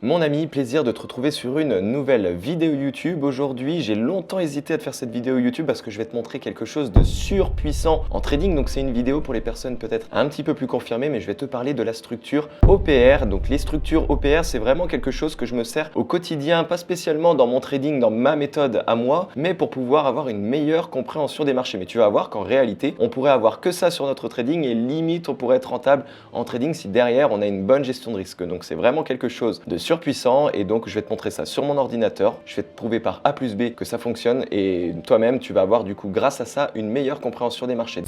Mon ami, plaisir de te retrouver sur une nouvelle vidéo YouTube. Aujourd'hui, j'ai longtemps hésité à te faire cette vidéo YouTube parce que je vais te montrer quelque chose de surpuissant en trading. Donc c'est une vidéo pour les personnes peut-être un petit peu plus confirmées, mais je vais te parler de la structure OPR. Donc les structures OPR, c'est vraiment quelque chose que je me sers au quotidien, pas spécialement dans mon trading, dans ma méthode à moi, mais pour pouvoir avoir une meilleure compréhension des marchés. Mais tu vas voir qu'en réalité, on pourrait avoir que ça sur notre trading et limite, on pourrait être rentable en trading si derrière, on a une bonne gestion de risque. Donc c'est vraiment quelque chose de surpuissant et donc je vais te montrer ça sur mon ordinateur. Je vais te prouver par A plus B que ça fonctionne et toi-même, tu vas avoir du coup grâce à ça une meilleure compréhension des marchés.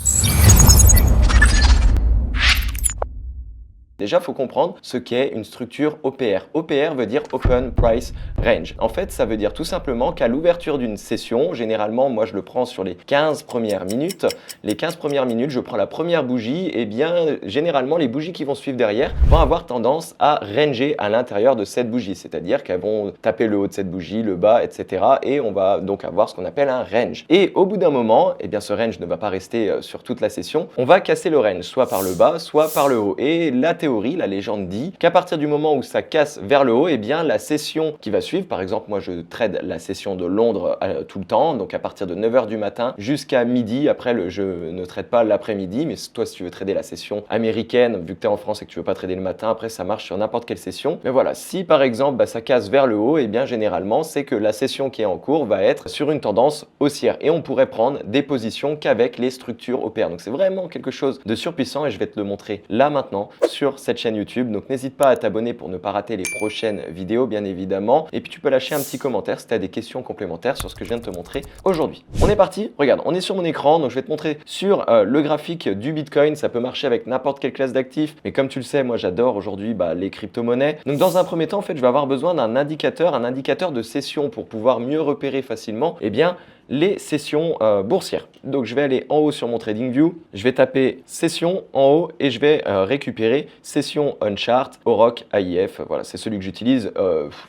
Déjà, il faut comprendre ce qu'est une structure OPR. OPR veut dire Open Price Range. En fait, ça veut dire tout simplement qu'à l'ouverture d'une session, généralement, moi je le prends sur les 15 premières minutes. Les 15 premières minutes, je prends la première bougie et bien généralement, les bougies qui vont suivre derrière vont avoir tendance à ranger à l'intérieur de cette bougie. C'est-à-dire qu'elles vont taper le haut de cette bougie, le bas, etc. Et on va donc avoir ce qu'on appelle un range. Et au bout d'un moment, eh bien ce range ne va pas rester sur toute la session. On va casser le range, soit par le bas, soit par le haut. Et la légende dit qu'à partir du moment où ça casse vers le haut, eh bien la session qui va suivre, par exemple moi je trade la session de Londres tout le temps, donc à partir de 9h du matin jusqu'à midi, après je ne trade pas l'après-midi, mais toi si tu veux trader la session américaine, vu que tu es en France et que tu veux pas trader le matin, après ça marche sur n'importe quelle session. Mais voilà, si par exemple ça casse vers le haut, eh bien généralement c'est que la session qui est en cours va être sur une tendance haussière et on pourrait prendre des positions qu'avec les structures OPR. Donc c'est vraiment quelque chose de surpuissant et je vais te le montrer là maintenant sur cette chaîne YouTube. Donc n'hésite pas à t'abonner pour ne pas rater les prochaines vidéos bien évidemment. Et puis tu peux lâcher un petit commentaire si tu as des questions complémentaires sur ce que je viens de te montrer aujourd'hui. On est parti, regarde, on est sur mon écran, donc je vais te montrer sur le graphique du Bitcoin. Ça peut marcher avec n'importe quelle classe d'actifs, mais comme tu le sais, moi j'adore aujourd'hui les crypto-monnaies. Donc dans un premier temps, en fait, je vais avoir besoin d'un indicateur, un indicateur de session pour pouvoir mieux repérer facilement les sessions boursières. Donc je vais aller en haut sur mon TradingView, je vais taper session en haut et je vais récupérer session on chart, Auroch, AIF. Voilà, c'est celui que j'utilise.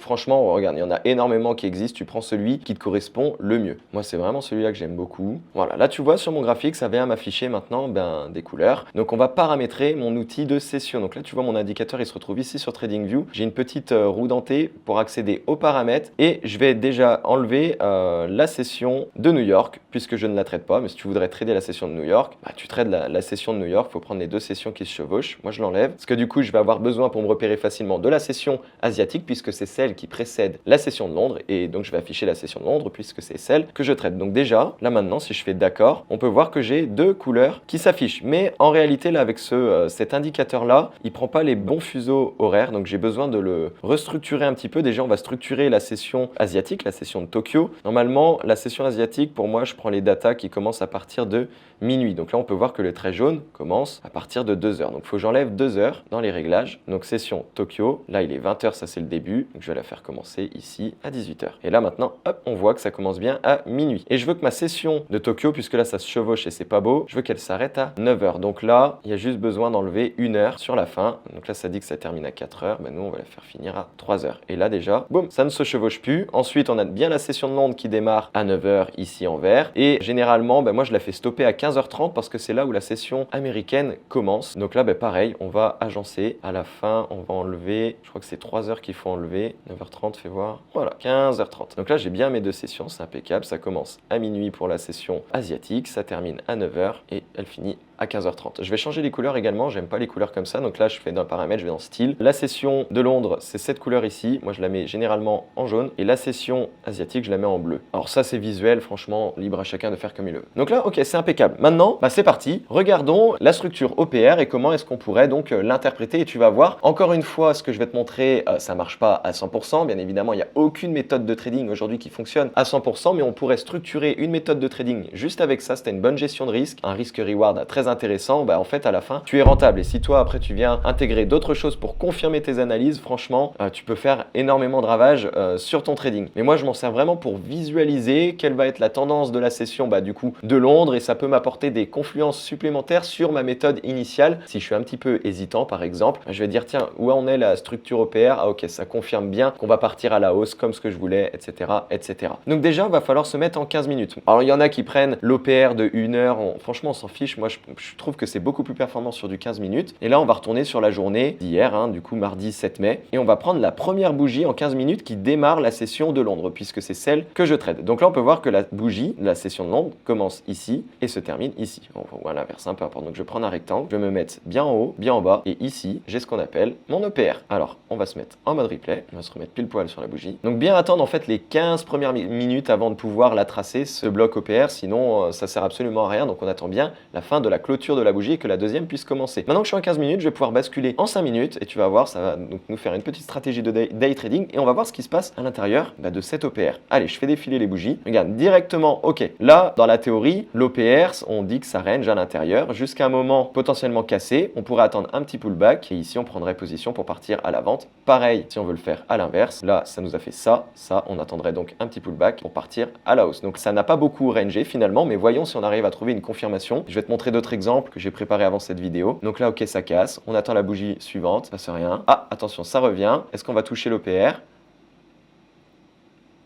Franchement, regarde, il y en a énormément qui existent. Tu prends celui qui te correspond le mieux. Moi, c'est vraiment celui-là que j'aime beaucoup. Voilà, là tu vois sur mon graphique, ça vient m'afficher maintenant des couleurs. Donc on va paramétrer mon outil de session. Donc là tu vois mon indicateur, il se retrouve ici sur TradingView. J'ai une petite roue dentée pour accéder aux paramètres et je vais déjà enlever la session de New York, puisque je ne la traite pas, mais si tu voudrais trader la session de New York, tu trades la session de New York, il faut prendre les deux sessions qui se chevauchent. Moi je l'enlève, parce que du coup je vais avoir besoin pour me repérer facilement de la session asiatique, puisque c'est celle qui précède la session de Londres, et donc je vais afficher la session de Londres, puisque c'est celle que je traite. Donc déjà, là maintenant, si je fais d'accord, on peut voir que j'ai deux couleurs qui s'affichent, mais en réalité là avec cet indicateur-là, il prend pas les bons fuseaux horaires, donc j'ai besoin de le restructurer un petit peu. Déjà on va structurer la session asiatique, la session de Tokyo. Normalement, la session asiatique, pour moi, je prends les datas qui commencent à partir de minuit. Donc là, on peut voir que le trait jaune commence à partir de 2h. Donc il faut que j'enlève 2h dans les réglages. Donc session Tokyo, là il est 20h, ça c'est le début. Donc je vais la faire commencer ici à 18h. Et là maintenant, hop, on voit que ça commence bien à minuit. Et je veux que ma session de Tokyo, puisque là ça se chevauche et c'est pas beau, je veux qu'elle s'arrête à 9h. Donc là, il y a juste besoin d'enlever 1h sur la fin. Donc là, ça dit que ça termine à 4h. Ben, nous, on va la faire finir à 3h. Et là déjà, boum, ça ne se chevauche plus. Ensuite, on a bien la session de Londres qui démarre à 9h ici en vert. Et généralement, moi je la fais stopper à 15h30 parce que c'est là où la session américaine commence. Donc là, pareil, on va agencer. À la fin, on va enlever, je crois que c'est 3h qu'il faut enlever. 9h30, fais voir. Voilà, 15h30. Donc là, j'ai bien mes deux sessions, c'est impeccable. Ça commence à minuit pour la session asiatique, ça termine à 9h et elle finit à 15h30. Je vais changer les couleurs également, j'aime pas les couleurs comme ça, donc là je fais dans paramètres, je vais dans style. La session de Londres, c'est cette couleur ici, moi je la mets généralement en jaune, et la session asiatique, je la mets en bleu. Alors ça c'est visuel, franchement, libre à chacun de faire comme il veut. Donc là, ok, c'est impeccable. Maintenant, c'est parti, regardons la structure OPR et comment est-ce qu'on pourrait donc l'interpréter, et tu vas voir, encore une fois, ce que je vais te montrer, ça marche pas à 100%, bien évidemment, il n'y a aucune méthode de trading aujourd'hui qui fonctionne à 100%, mais on pourrait structurer une méthode de trading juste avec ça, c'était une bonne gestion de risque, un risque-reward très intéressant, en fait à la fin tu es rentable. Et si toi après tu viens intégrer d'autres choses pour confirmer tes analyses, franchement tu peux faire énormément de ravages sur ton trading. Mais moi je m'en sers vraiment pour visualiser quelle va être la tendance de la session du coup de Londres, et ça peut m'apporter des confluences supplémentaires sur ma méthode initiale. Si je suis un petit peu hésitant par exemple, je vais dire tiens, où en est la structure OPR, ah ok, ça confirme bien qu'on va partir à la hausse comme ce que je voulais, etc., etc. Donc déjà il va falloir se mettre en 15 minutes. Alors il y en a qui prennent l'OPR de 1 heure, franchement on s'en fiche. Moi je Donc je trouve que c'est beaucoup plus performant sur du 15 minutes. Et là, on va retourner sur la journée d'hier, hein, du coup mardi 7 mai. Et on va prendre la première bougie en 15 minutes qui démarre la session de Londres, puisque c'est celle que je trade. Donc là, on peut voir que la bougie de la session de Londres commence ici et se termine ici. On voit l'inverse, peu importe. Donc je vais prendre un rectangle, je vais me mettre bien en haut, bien en bas. Et ici, j'ai ce qu'on appelle mon OPR. Alors, on va se mettre en mode replay. On va se remettre pile poil sur la bougie. Donc bien attendre en fait les 15 premières minutes avant de pouvoir la tracer, ce bloc OPR. Sinon, ça sert absolument à rien. Donc on attend bien la fin de la clôture de la bougie et que la deuxième puisse commencer. Maintenant que je suis en 15 minutes, je vais pouvoir basculer en 5 minutes. Et tu vas voir, ça va donc nous faire une petite stratégie de day trading. Et on va voir ce qui se passe à l'intérieur de cet OPR. Allez, je fais défiler les bougies. Regarde, directement, ok. Là, dans la théorie, l'OPR, on dit que ça range à l'intérieur jusqu'à un moment potentiellement cassé. On pourrait attendre un petit pullback. Et ici, on prendrait position pour partir à la vente. Pareil, si on veut le faire à l'inverse. Là, ça nous a fait ça. On attendrait donc un petit pullback pour partir à la hausse. Donc ça n'a pas beaucoup rangé finalement, mais voyons si on arrive à trouver une confirmation. Je vais te montrer d'autres exemples que j'ai préparés avant cette vidéo. Donc là, ok, ça casse. On attend la bougie suivante. Ça ne passe rien. Ah, attention, ça revient. Est-ce qu'on va toucher l'OPR ?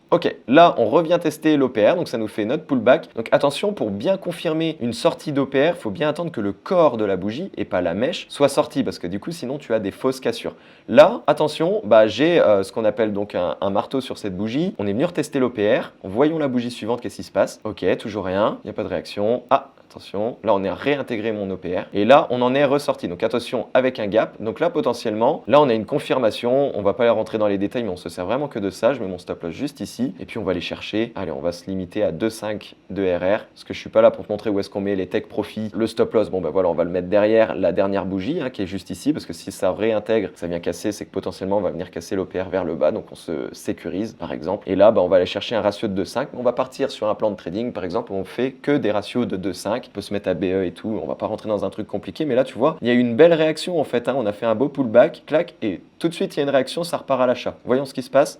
Ok, là on revient tester l'OPR, donc ça nous fait notre pullback. Donc attention, pour bien confirmer une sortie d'OPR, il faut bien attendre que le corps de la bougie et pas la mèche soit sorti, parce que du coup sinon tu as des fausses cassures. Là, attention, j'ai ce qu'on appelle donc un marteau sur cette bougie. On est venu retester l'OPR. Voyons la bougie suivante, qu'est-ce qui se passe? Ok, toujours rien, il n'y a pas de réaction. Ah, attention, là on est réintégré mon OPR et là on en est ressorti. Donc attention avec un gap. Donc là potentiellement, là on a une confirmation. On va pas aller rentrer dans les détails, mais on se sert vraiment que de ça. Je mets mon stop loss juste ici et puis on va aller chercher. Allez, on va se limiter à 2,5 de RR parce que je suis pas là pour te montrer où est-ce qu'on met les take profit. Le stop loss, voilà, on va le mettre derrière la dernière bougie qui est juste ici parce que si ça réintègre, ça vient casser, c'est que potentiellement on va venir casser l'OPR vers le bas. Donc on se sécurise par exemple. Et là, on va aller chercher un ratio de 2,5. On va partir sur un plan de trading par exemple où on fait que des ratios de 2,5. On peut se mettre à BE et tout, on va pas rentrer dans un truc compliqué, mais là tu vois, il y a eu une belle réaction en fait, on a fait un beau pullback, clac, et tout de suite il y a une réaction, ça repart à l'achat. Voyons ce qui se passe.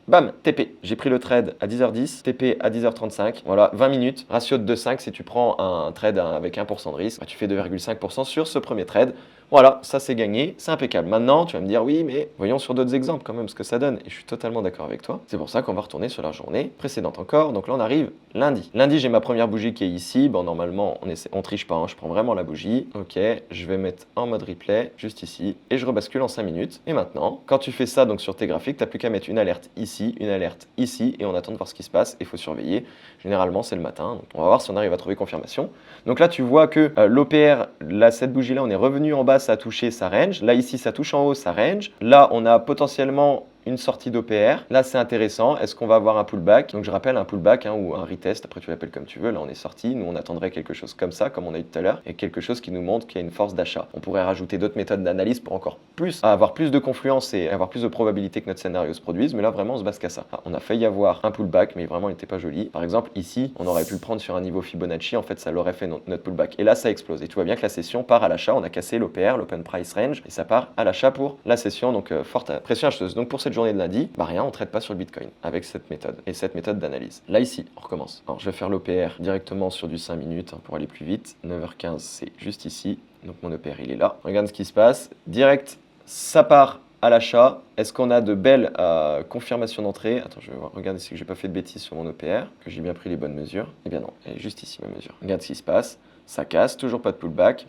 Bam, TP. J'ai pris le trade à 10h10, TP à 10h35. Voilà, 20 minutes, ratio de 2,5. Si tu prends un trade avec 1% de risque, tu fais 2,5% sur ce premier trade. Voilà, ça c'est gagné, c'est impeccable. Maintenant, tu vas me dire oui, mais voyons sur d'autres exemples quand même ce que ça donne. Et je suis totalement d'accord avec toi. C'est pour ça qu'on va retourner sur la journée précédente encore. Donc là, on arrive lundi. Lundi, j'ai ma première bougie qui est ici. Normalement, on triche pas. Je prends vraiment la bougie. Ok, je vais mettre en mode replay, juste ici. Et je rebascule en 5 minutes. Et maintenant, quand tu fais ça donc sur tes graphiques, tu n'as plus qu'à mettre une alerte ici, une alerte ici. Et on attend de voir ce qui se passe. Et il faut surveiller. Généralement, c'est le matin. Donc, on va voir si on arrive à trouver confirmation. Donc là, tu vois que l'OPR, cette bougie-là, on est revenu en bas, ça a touché, ça range. Là, ici, ça touche en haut, ça range. Là, on a potentiellement une sortie d'OPR. Là, c'est intéressant. Est-ce qu'on va avoir un pullback? Donc, je rappelle un pullback ou un retest. Après, tu l'appelles comme tu veux. Là, on est sorti. Nous, on attendrait quelque chose comme ça, comme on a eu tout à l'heure, et quelque chose qui nous montre qu'il y a une force d'achat. On pourrait rajouter d'autres méthodes d'analyse pour encore plus, avoir plus de confluence et avoir plus de probabilité que notre scénario se produise. Mais là, vraiment, on se base qu'à ça. On a failli avoir un pullback, mais vraiment, il n'était pas joli. Par exemple, ici, on aurait pu le prendre sur un niveau Fibonacci. En fait, ça l'aurait fait notre pullback. Et là, ça explose. Et tu vois bien que la session part à l'achat. On a cassé l'OPR, l'Open Price Range, et ça part à l'achat pour la session. Donc, forte pression acheteuse. Donc, pour cette journée de lundi, rien, on ne traite pas sur le Bitcoin avec cette méthode et cette méthode d'analyse. Là, ici, on recommence. Alors, je vais faire l'OPR directement sur du 5 minutes pour aller plus vite. 9h15, c'est juste ici. Donc, mon OPR, il est là. Regarde ce qui se passe. Direct, ça part à l'achat. Est-ce qu'on a de belles confirmations d'entrée? Attends, je vais regarder si j'ai pas fait de bêtises sur mon OPR, que j'ai bien pris les bonnes mesures. Eh bien non, elle est juste ici, ma mesure. Regarde ce qui se passe. Ça casse, toujours pas de pullback.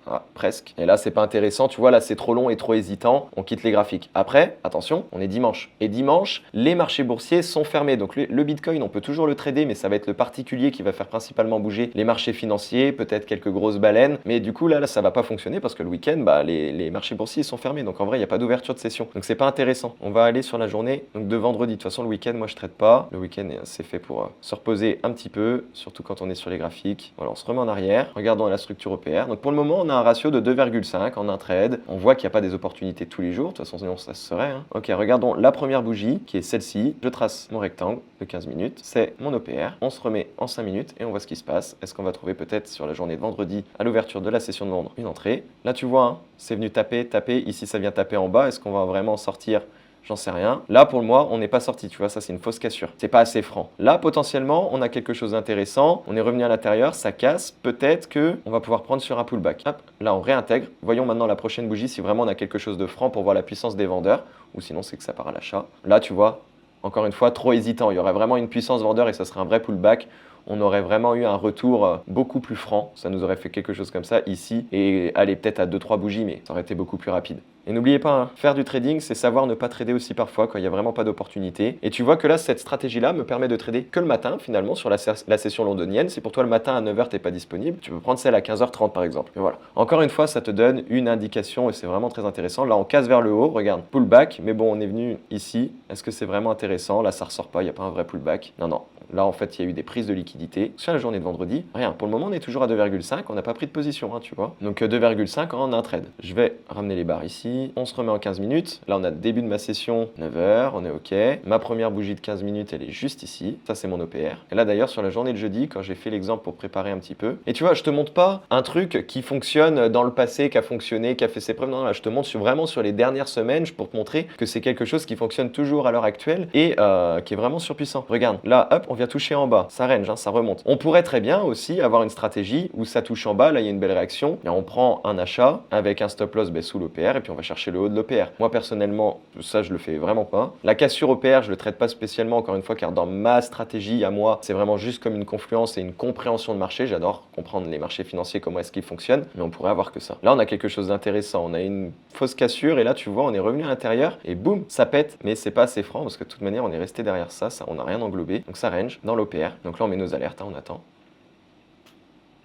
Ah, presque. Et là, c'est pas intéressant. Tu vois, là, c'est trop long et trop hésitant. On quitte les graphiques. Après, attention, on est dimanche. Et dimanche, les marchés boursiers sont fermés. Donc, le Bitcoin, on peut toujours le trader, mais ça va être le particulier qui va faire principalement bouger les marchés financiers, peut-être quelques grosses baleines. Mais du coup, là, ça va pas fonctionner parce que le week-end, les marchés boursiers sont fermés. Donc, en vrai, il n'y a pas d'ouverture de session. Donc, c'est pas intéressant. On va aller sur la journée donc de vendredi. De toute façon, le week-end, moi, je trade pas. Le week-end, c'est fait pour se reposer un petit peu, surtout quand on est sur les graphiques. Voilà, on se remet en arrière. Regardons la structure OPR. Donc, pour le moment, on a un ratio de 2,5 en un trade. On voit qu'il n'y a pas des opportunités tous les jours. De toute façon, sinon, ça se serait. Ok, regardons la première bougie qui est celle-ci. Je trace mon rectangle de 15 minutes. C'est mon OPR. On se remet en 5 minutes et on voit ce qui se passe. Est-ce qu'on va trouver peut-être sur la journée de vendredi, à l'ouverture de la session de Londres, une entrée? Là, tu vois, c'est venu taper. Ici, ça vient taper en bas. Est-ce qu'on va vraiment sortir? J'en sais rien. Là, pour le mois, on n'est pas sorti. Tu vois, ça, c'est une fausse cassure. C'est pas assez franc. Là, potentiellement, on a quelque chose d'intéressant. On est revenu à l'intérieur, ça casse. Peut-être que on va pouvoir prendre sur un pullback. Hop, là, on réintègre. Voyons maintenant la prochaine bougie si vraiment on a quelque chose de franc pour voir la puissance des vendeurs. Ou sinon, c'est que ça part à l'achat. Là, tu vois, encore une fois, trop hésitant. Il y aurait vraiment une puissance vendeur et ça serait un vrai pullback. on aurait vraiment eu un retour beaucoup plus franc. Ça nous aurait fait quelque chose comme ça ici et aller peut-être à 2-3 bougies, mais ça aurait été beaucoup plus rapide. Et n'oubliez pas, hein, faire du trading, c'est savoir ne pas trader aussi parfois quand il n'y a vraiment pas d'opportunité. Et tu vois que là, cette stratégie-là me permet de trader que le matin, finalement, sur la session londonienne. Si pour toi, le matin à 9h, tu n'es pas disponible, tu peux prendre celle à 15h30, par exemple. Et voilà. Encore une fois, ça te donne une indication et c'est vraiment très intéressant. Là, on casse vers le haut, regarde, pullback, mais bon, on est venu ici. Est-ce que c'est vraiment intéressant? Là, ça ressort pas, il n'y a pas un vrai pullback. Non, non. Là, en fait, il y a eu des prises de liquidité. Sur la journée de vendredi, rien. Pour le moment, on est toujours à 2,5. On n'a pas pris de position, hein, tu vois. Donc 2,5 en un trade. Je vais ramener les barres ici. On se remet en 15 minutes. Là, on a le début de ma session, 9h. On est OK. Ma première bougie de 15 minutes, elle est juste ici. Ça, c'est mon OPR. Et là, d'ailleurs, sur la journée de jeudi, quand j'ai fait l'exemple pour préparer un petit peu. Et tu vois, je te montre pas un truc qui fonctionne dans le passé, qui a fonctionné, qui a fait ses preuves. Non, là, je te montre vraiment sur les dernières semaines pour te montrer que c'est quelque chose qui fonctionne toujours à l'heure actuelle et qui est vraiment surpuissant. Regarde, là, hop, on vient toucher en bas, ça range, hein, ça remonte. On pourrait très bien aussi avoir une stratégie où ça touche en bas, là il y a une belle réaction, et on prend un achat avec un stop loss sous l'OPR et puis on va chercher le haut de l'OPR. Moi personnellement, ça je le fais vraiment pas. La cassure OPR, je le traite pas spécialement encore une fois car dans ma stratégie à moi, c'est vraiment juste comme une confluence et une compréhension de marché. J'adore comprendre les marchés financiers, comment est-ce qu'ils fonctionnent, mais on pourrait avoir que ça. Là on a quelque chose d'intéressant, on a une fausse cassure et là tu vois on est revenu à l'intérieur et boum, ça pète, mais c'est pas assez franc parce que de toute manière on est resté derrière ça, on n'a rien englobé, donc ça range dans l'OPR. Donc là, on met nos alertes, hein, on attend.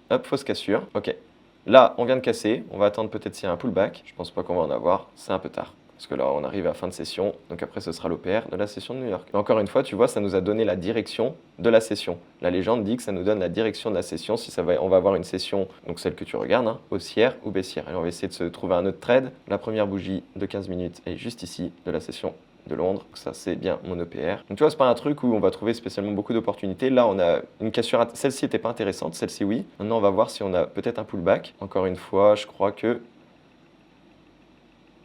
Hop, fausse cassure. OK. Là, on vient de casser. On va attendre peut-être s'il y a un pullback. Je pense pas qu'on va en avoir. C'est un peu tard. Parce que là, on arrive à la fin de session. Donc après, ce sera l'OPR de la session de New York. Mais encore une fois, tu vois, ça nous a donné la direction de la session. La légende dit que ça nous donne la direction de la session. Si on va avoir une session, donc celle que tu regardes, hein, haussière ou baissière. Et on va essayer de se trouver un autre trade. La première bougie de 15 minutes est juste ici, de la session de Londres, ça c'est bien mon OPR. Donc tu vois, c'est pas un truc où on va trouver spécialement beaucoup d'opportunités. Là, on a une cassure, celle-ci n'était pas intéressante, celle-ci oui. Maintenant, on va voir si on a peut-être un pullback. Encore une fois, je crois que...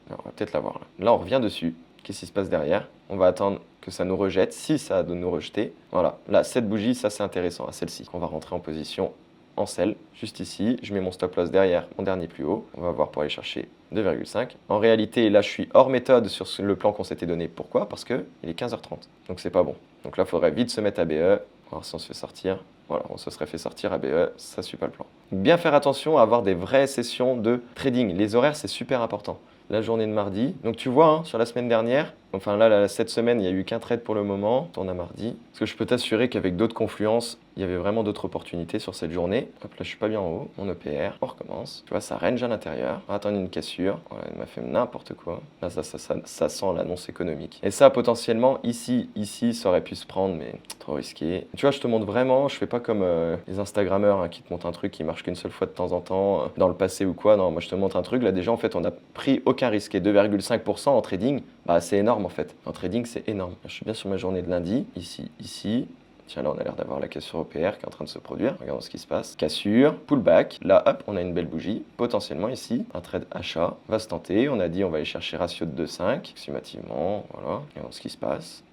Alors, on va peut-être l'avoir là. Là, on revient dessus. Qu'est-ce qui se passe derrière? On va attendre que ça nous rejette, si ça a de nous rejeter. Voilà, là, cette bougie, ça c'est intéressant, celle-ci. On va rentrer en position en sell, juste ici. Je mets mon stop loss derrière mon dernier plus haut. On va voir pour aller chercher 2,5. En réalité, là, je suis hors méthode sur le plan qu'on s'était donné. Pourquoi? Parce qu'il est 15h30. Donc, c'est pas bon. Donc là, il faudrait vite se mettre à BE. On va voir si on se fait sortir. Voilà, on se serait fait sortir à BE. Ça ne suit pas le plan. Bien faire attention à avoir des vraies sessions de trading. Les horaires, c'est super important. La journée de mardi. Donc, tu vois, hein, sur la semaine dernière, enfin là, cette semaine, il n'y a eu qu'un trade pour le moment. On a mardi. Parce que je peux t'assurer qu'avec d'autres confluences, il y avait vraiment d'autres opportunités sur cette journée. Hop, là, je suis pas bien en haut. Mon EPR, on recommence. Tu vois, ça range à l'intérieur. On va attendre une cassure. Voilà, il m'a fait n'importe quoi. Là, ça sent l'annonce économique. Et ça, potentiellement, ici, ça aurait pu se prendre, mais trop risqué. Tu vois, je te montre vraiment, je fais pas comme les Instagrammeurs hein, qui te montrent un truc qui marche qu'une seule fois de temps en temps, dans le passé ou quoi. Non, moi, je te montre un truc. Là, déjà, en fait, on a pris aucun risque. Et 2,5% en trading, bah, c'est énorme, en fait. En trading, c'est énorme. Je suis bien sur ma journée de lundi. Ici. Tiens, là, on a l'air d'avoir la cassure OPR qui est en train de se produire. Regardons ce qui se passe. Cassure, pullback. Là, hop, on a une belle bougie. Potentiellement ici, un trade achat va se tenter. On a dit on va aller chercher ratio de 2,5. Approximativement, voilà. Regardons ce qui se passe.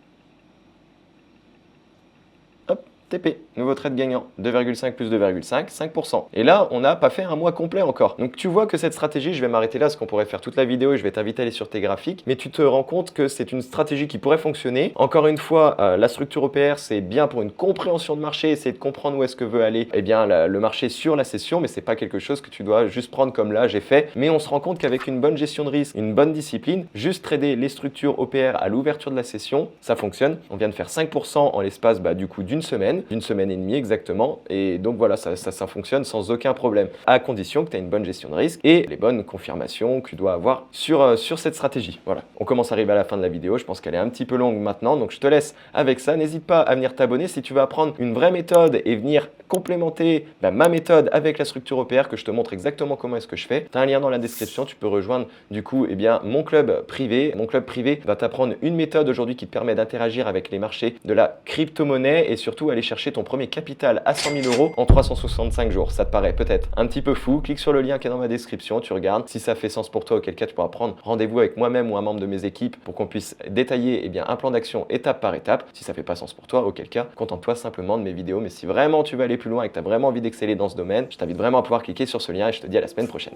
Hop, TP. Nouveau trade gagnant. 2,5 plus 2,5, 5%. Et là, on n'a pas fait un mois complet encore. Donc, tu vois que cette stratégie, je vais m'arrêter là parce qu'on pourrait faire toute la vidéo et je vais t'inviter à aller sur tes graphiques. Mais tu te rends compte que c'est une stratégie qui pourrait fonctionner. Encore une fois, la structure OPR, c'est bien pour une compréhension de marché, essayer de comprendre où est-ce que veut aller le marché sur la session, mais c'est pas quelque chose que tu dois juste prendre comme là, j'ai fait. Mais on se rend compte qu'avec une bonne gestion de risque, une bonne discipline, juste trader les structures OPR à l'ouverture de la session, ça fonctionne. On vient de faire 5% en l'espace du coup d'une semaine et demie exactement. Et donc voilà, ça fonctionne sans aucun problème, à condition que tu aies une bonne gestion de risque et les bonnes confirmations que tu dois avoir sur cette stratégie. Voilà, on commence à arriver à la fin de la vidéo. Je pense qu'elle est un petit peu longue maintenant, donc je te laisse avec ça. N'hésite pas à venir t'abonner si tu veux apprendre une vraie méthode et venir complémenter ma méthode avec la structure OPR, que je te montre exactement comment est-ce que je fais. Tu as un lien dans la description, tu peux rejoindre du coup mon club privé. Mon club privé va t'apprendre une méthode aujourd'hui qui te permet d'interagir avec les marchés de la crypto-monnaie et surtout aller chercher ton premier capital à 100 000 € en 365 jours. Ça te paraît peut-être un petit peu fou? Clique sur le lien qui est dans ma description, tu regardes. Si ça fait sens pour toi, auquel cas tu pourras prendre rendez-vous avec moi-même ou un membre de mes équipes pour qu'on puisse détailler un plan d'action étape par étape. Si ça fait pas sens pour toi, auquel cas, contente-toi simplement de mes vidéos. Mais si vraiment tu veux aller plus loin et que tu as vraiment envie d'exceller dans ce domaine, je t'invite vraiment à pouvoir cliquer sur ce lien et je te dis à la semaine prochaine.